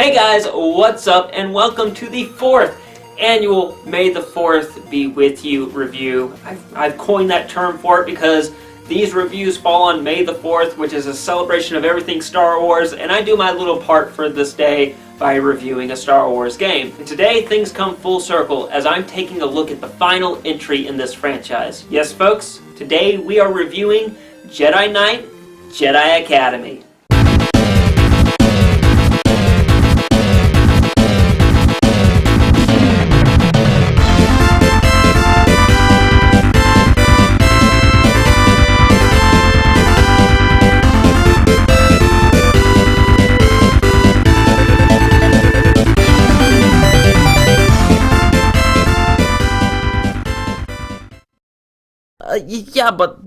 Hey guys, what's up, and welcome to the 4th annual May the 4th Be With You review. I've coined that term for it because these reviews fall on May the 4th, which is a celebration of everything Star Wars, and I do my little part for this day by reviewing a Star Wars game. And today, things come full circle as I'm taking a look at the final entry in this franchise. Yes, folks, today we are reviewing Jedi Knight, Jedi Academy. Yeah, but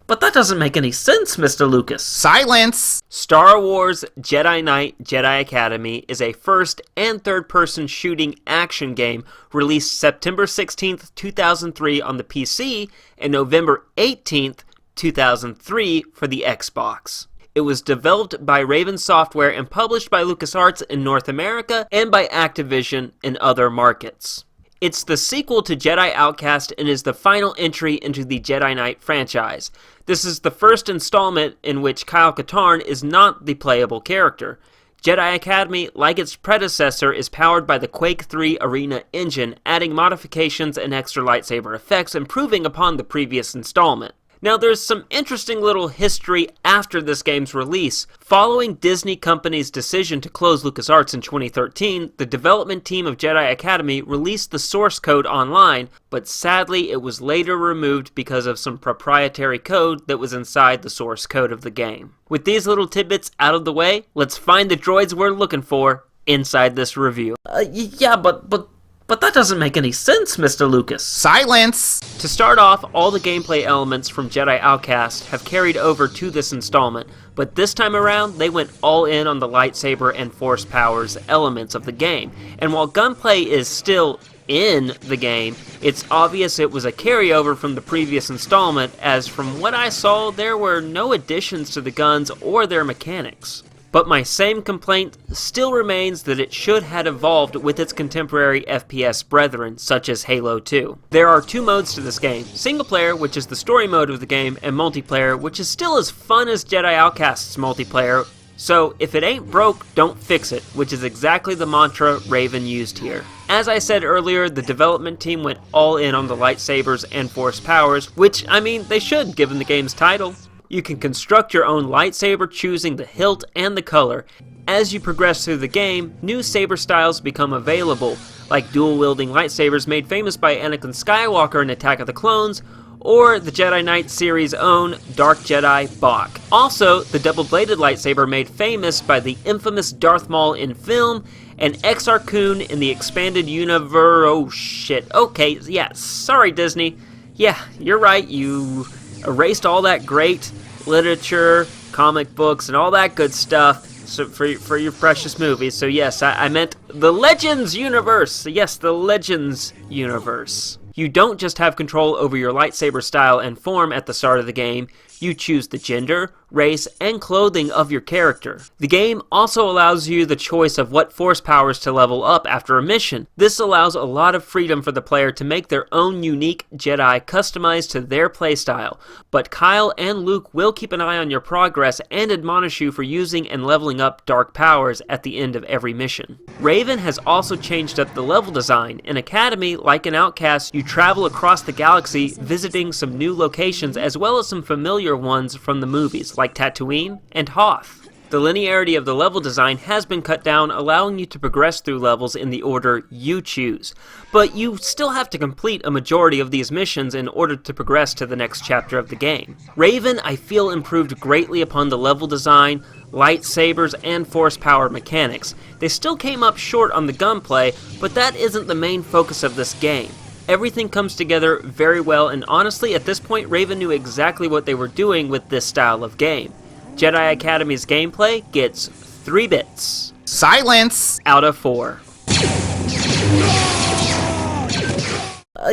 that doesn't make any sense, Mr. Lucas. Silence! Star Wars Jedi Knight Jedi Academy is a first and third-person shooting action game released September 16th, 2003 on the PC and November 18th, 2003 for the Xbox. It was developed by Raven Software and published by LucasArts in North America and by Activision in other markets. It's the sequel to Jedi Outcast and is the final entry into the Jedi Knight franchise. This is the first installment in which Kyle Katarn is not the playable character. Jedi Academy, like its predecessor, is powered by the Quake 3 Arena engine, adding modifications and extra lightsaber effects, improving upon the previous installment. Now, there's some interesting little history after this game's release. Following Disney Company's decision to close LucasArts in 2013, the development team of Jedi Academy released the source code online, but sadly it was later removed because of some proprietary code that was inside the source code of the game. With these little tidbits out of the way, let's find the droids we're looking for inside this review. Yeah, but that doesn't make any sense, Mr. Lucas. Silence! To start off, all the gameplay elements from Jedi Outcast have carried over to this installment, but this time around, they went all in on the lightsaber and force powers elements of the game. And while gunplay is still in the game, it's obvious it was a carryover from the previous installment, as from what I saw, there were no additions to the guns or their mechanics. But my same complaint still remains that it should have evolved with its contemporary FPS brethren, such as Halo 2. There are two modes to this game: single player, which is the story mode of the game, and multiplayer, which is still as fun as Jedi Outcast's multiplayer. So if it ain't broke, don't fix it, which is exactly the mantra Raven used here. As I said earlier, the development team went all in on the lightsabers and force powers, which, I mean, they should given the game's title. You can construct your own lightsaber, choosing the hilt and the color. As you progress through the game, new saber styles become available, like dual-wielding lightsabers made famous by Anakin Skywalker in Attack of the Clones, or the Jedi Knight series' own Dark Jedi Bach. Also, the double-bladed lightsaber made famous by the infamous Darth Maul in film, and Exar Kun in the expanded universe. Oh shit, okay, yeah, sorry Disney. Yeah, you're right, you erased all that great literature, comic books, and all that good stuff for your precious movies. So yes, I meant the Legends universe. Yes, the Legends universe. You don't just have control over your lightsaber style and form at the start of the game, you choose the gender, race, and clothing of your character. The game also allows you the choice of what force powers to level up after a mission. This allows a lot of freedom for the player to make their own unique Jedi customized to their playstyle, but Kyle and Luke will keep an eye on your progress and admonish you for using and leveling up dark powers at the end of every mission. Raven has also changed up the level design. In Academy, like in Outcast, you travel across the galaxy visiting some new locations as well as some familiar ones from the movies, like Tatooine and Hoth. The linearity of the level design has been cut down, allowing you to progress through levels in the order you choose. But you still have to complete a majority of these missions in order to progress to the next chapter of the game. Raven, I feel, improved greatly upon the level design, lightsabers, and force power mechanics. They still came up short on the gunplay, but that isn't the main focus of this game. Everything comes together very well, and honestly, at this point, Raven knew exactly what they were doing with this style of game. Jedi Academy's gameplay gets 3 bits. Silence! Out of 4.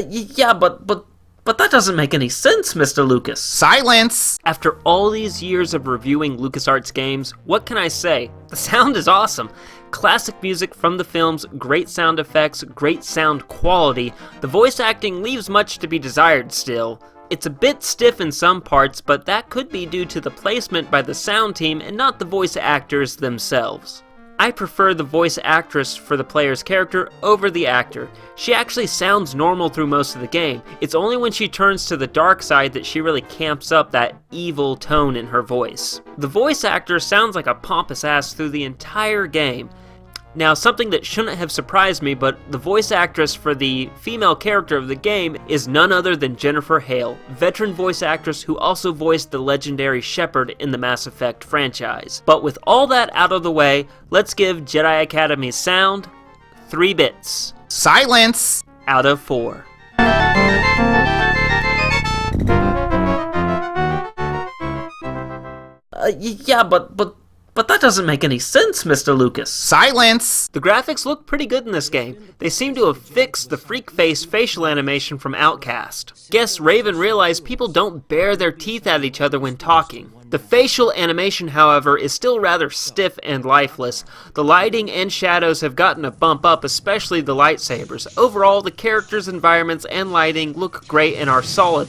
Yeah, but that doesn't make any sense, Mr. Lucas. Silence! After all these years of reviewing LucasArts games, what can I say? The sound is awesome. classic music from the films, great sound effects, great sound quality, the voice acting leaves much to be desired still. It's a bit stiff in some parts, but that could be due to the placement by the sound team and not the voice actors themselves. I prefer the voice actress for the player's character over the actor. She actually sounds normal through most of the game. It's only when she turns to the dark side that she really camps up that evil tone in her voice. The voice actor sounds like a pompous ass through the entire game. Now, something that shouldn't have surprised me, but the voice actress for the female character of the game is none other than Jennifer Hale, veteran voice actress who also voiced the legendary Shepard in the Mass Effect franchise. But with all that out of the way, let's give Jedi Academy's sound 3 bits. Silence! Out of 4. Yeah, but that doesn't make any sense, Mr. Lucas. Silence! The graphics look pretty good in this game. They seem to have fixed the freak face facial animation from Outcast. Guess Raven realized people don't bare their teeth at each other when talking. The facial animation, however, is still rather stiff and lifeless. The lighting and shadows have gotten a bump up, especially the lightsabers. Overall, the characters, environments, and lighting look great and are solid.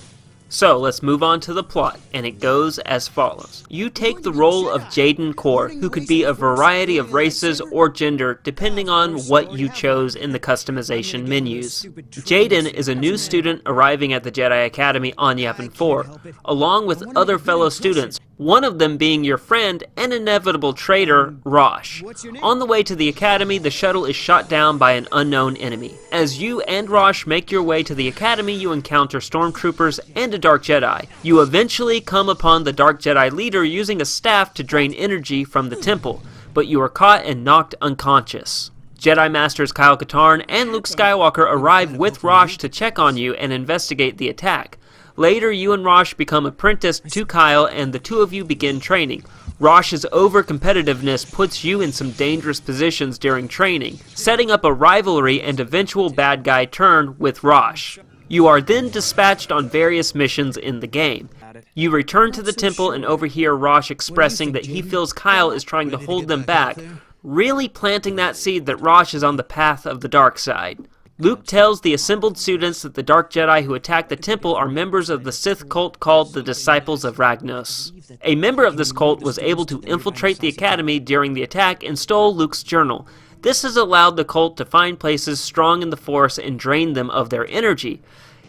So, let's move on to the plot, and it goes as follows. You take the role of Jaden Core, who could be a variety of races or gender, depending on what you chose in the customization menus. Jaden is a new student arriving at the Jedi Academy on Yavin 4, along with other fellow students, one of them being your friend and inevitable traitor, Rosh. On the way to the Academy, the shuttle is shot down by an unknown enemy. As you and Rosh make your way to the Academy, you encounter stormtroopers and a Dark Jedi. You eventually come upon the Dark Jedi leader using a staff to drain energy from the temple, but you are caught and knocked unconscious. Jedi Masters Kyle Katarn and Luke Skywalker arrive with Rosh to check on you and investigate the attack. Later, you and Rosh become apprenticed to Kyle and the two of you begin training. Rosh's over-competitiveness puts you in some dangerous positions during training, setting up a rivalry and eventual bad guy turn with Rosh. You are then dispatched on various missions in the game. You return to the temple and overhear Rosh expressing that he feels Kyle is trying to hold them back, really planting that seed that Rosh is on the path of the dark side. Luke tells the assembled students that the Dark Jedi who attacked the temple are members of the Sith cult called the Disciples of Ragnos. A member of this cult was able to infiltrate the Academy during the attack and stole Luke's journal. This has allowed the cult to find places strong in the Force and drain them of their energy.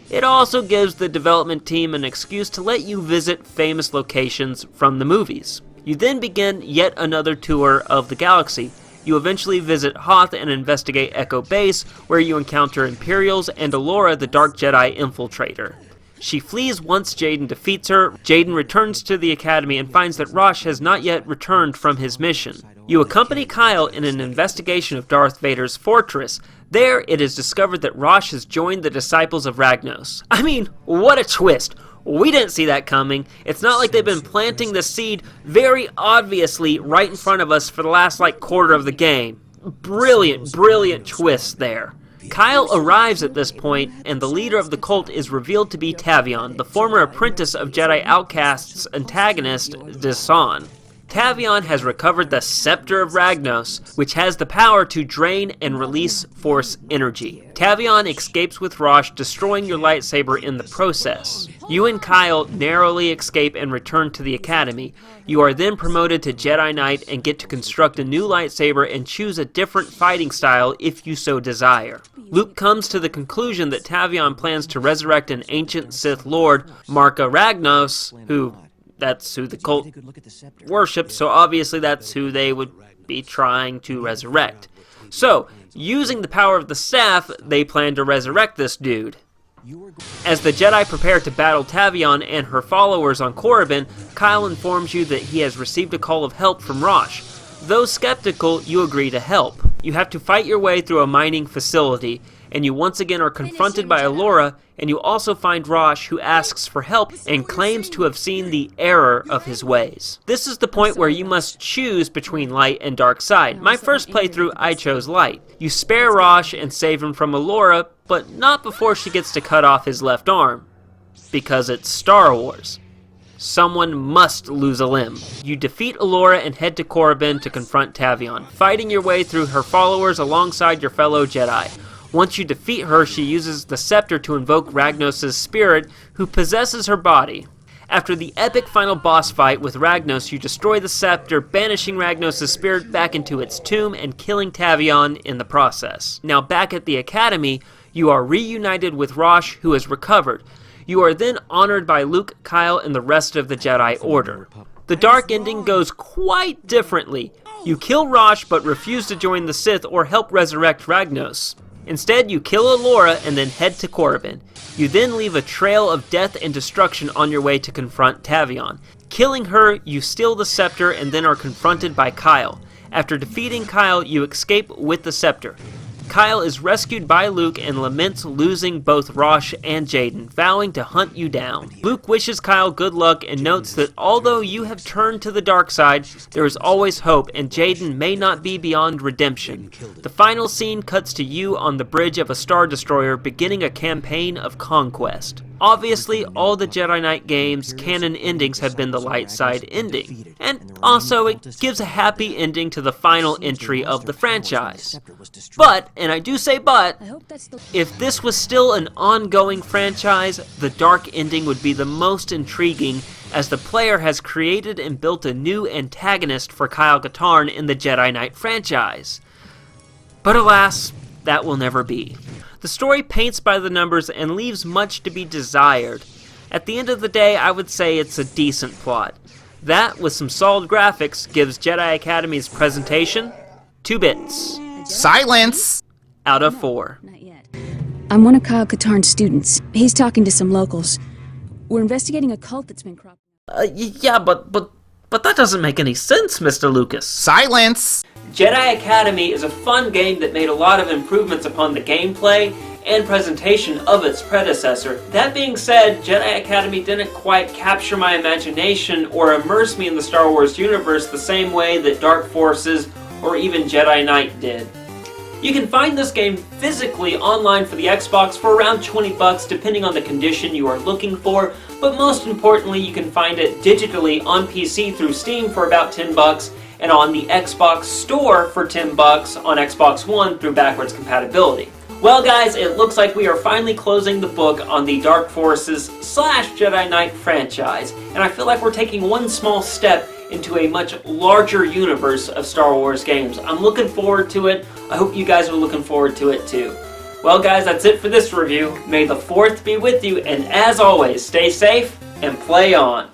It also gives the development team an excuse to let you visit famous locations from the movies. You then begin yet another tour of the galaxy. You eventually visit Hoth and investigate Echo Base, where you encounter Imperials and Alora, the Dark Jedi infiltrator. She flees once Jaden defeats her. Jaden returns to the Academy and finds that Rosh has not yet returned from his mission. You accompany Kyle in an investigation of Darth Vader's fortress. There, it is discovered that Rosh has joined the Disciples of Ragnos. I mean, what a twist! We didn't see that coming. It's not like they've been planting the seed very obviously right in front of us for the last quarter of the game. Brilliant, brilliant twist there. Kyle arrives at this point, and the leader of the cult is revealed to be Tavion, the former apprentice of Jedi Outcast's antagonist, Desan. Tavion has recovered the Scepter of Ragnos, which has the power to drain and release Force energy. Tavion escapes with Rosh, destroying your lightsaber in the process. You and Kyle narrowly escape and return to the Academy. You are then promoted to Jedi Knight and get to construct a new lightsaber and choose a different fighting style if you so desire. Luke comes to the conclusion that Tavion plans to resurrect an ancient Sith Lord, Marka Ragnos, that's who the cult worships, so obviously that's who they would be trying to resurrect. So, using the power of the staff, they plan to resurrect this dude. As the Jedi prepare to battle Tavion and her followers on Korriban, Kyle informs you that he has received a call of help from Rosh. Though skeptical, you agree to help. You have to fight your way through a mining facility, and you once again are confronted by Alora, and you also find Rosh, who asks for help and claims to have seen the error of his ways. This is the point where you must choose between light and dark side. My first playthrough, I chose light. You spare Rosh and save him from Alora, but not before she gets to cut off his left arm. Because it's Star Wars. Someone must lose a limb. You defeat Allura and head to Korriban to confront Tavion, fighting your way through her followers alongside your fellow Jedi. Once you defeat her, she uses the scepter to invoke Ragnos' spirit, who possesses her body. After the epic final boss fight with Ragnos, you destroy the scepter, banishing Ragnos' spirit back into its tomb and killing Tavion in the process. Now back at the Academy, you are reunited with Rosh, who has recovered. You are then honored by Luke, Kyle, and the rest of the Jedi Order. The dark ending goes quite differently. You kill Rosh but refuse to join the Sith or help resurrect Ragnos. Instead, you kill Allura and then head to Korriban. You then leave a trail of death and destruction on your way to confront Tavion. Killing her, you steal the scepter and then are confronted by Kyle. After defeating Kyle, you escape with the scepter. Kyle is rescued by Luke and laments losing both Rosh and Jaden, vowing to hunt you down. Luke wishes Kyle good luck and notes that although you have turned to the dark side, there is always hope and Jaden may not be beyond redemption. The final scene cuts to you on the bridge of a Star Destroyer beginning a campaign of conquest. Obviously, all the Jedi Knight games' canon endings have been the light side ending. And also, it gives a happy ending to the final entry of the franchise. But, and I do say but, if this was still an ongoing franchise, the dark ending would be the most intriguing, as the player has created and built a new antagonist for Kyle Katarn in the Jedi Knight franchise. But alas, that will never be. The story paints by the numbers and leaves much to be desired. At the end of the day, I would say it's a decent plot. That, with some solid graphics, gives Jedi Academy's presentation 2 bits. Silence! Out of 4. Not yet. I'm one of Kyle Katarn's students. He's talking to some locals. We're investigating a cult that's been cropping up. Yeah, but that doesn't make any sense, Mr. Lucas. Silence! Jedi Academy is a fun game that made a lot of improvements upon the gameplay and presentation of its predecessor. That being said, Jedi Academy didn't quite capture my imagination or immerse me in the Star Wars universe the same way that Dark Forces or even Jedi Knight did. You can find this game physically online for the Xbox for around $20 depending on the condition you are looking for, but most importantly you can find it digitally on PC through Steam for about $10 and on the Xbox Store for $10 on Xbox One through backwards compatibility. Well guys, it looks like we are finally closing the book on the Dark Forces / Jedi Knight franchise, and I feel like we're taking one small step into a much larger universe of Star Wars games. I'm looking forward to it. I hope you guys are looking forward to it too. Well guys, that's it for this review. May the 4th be with you, and as always, stay safe and play on.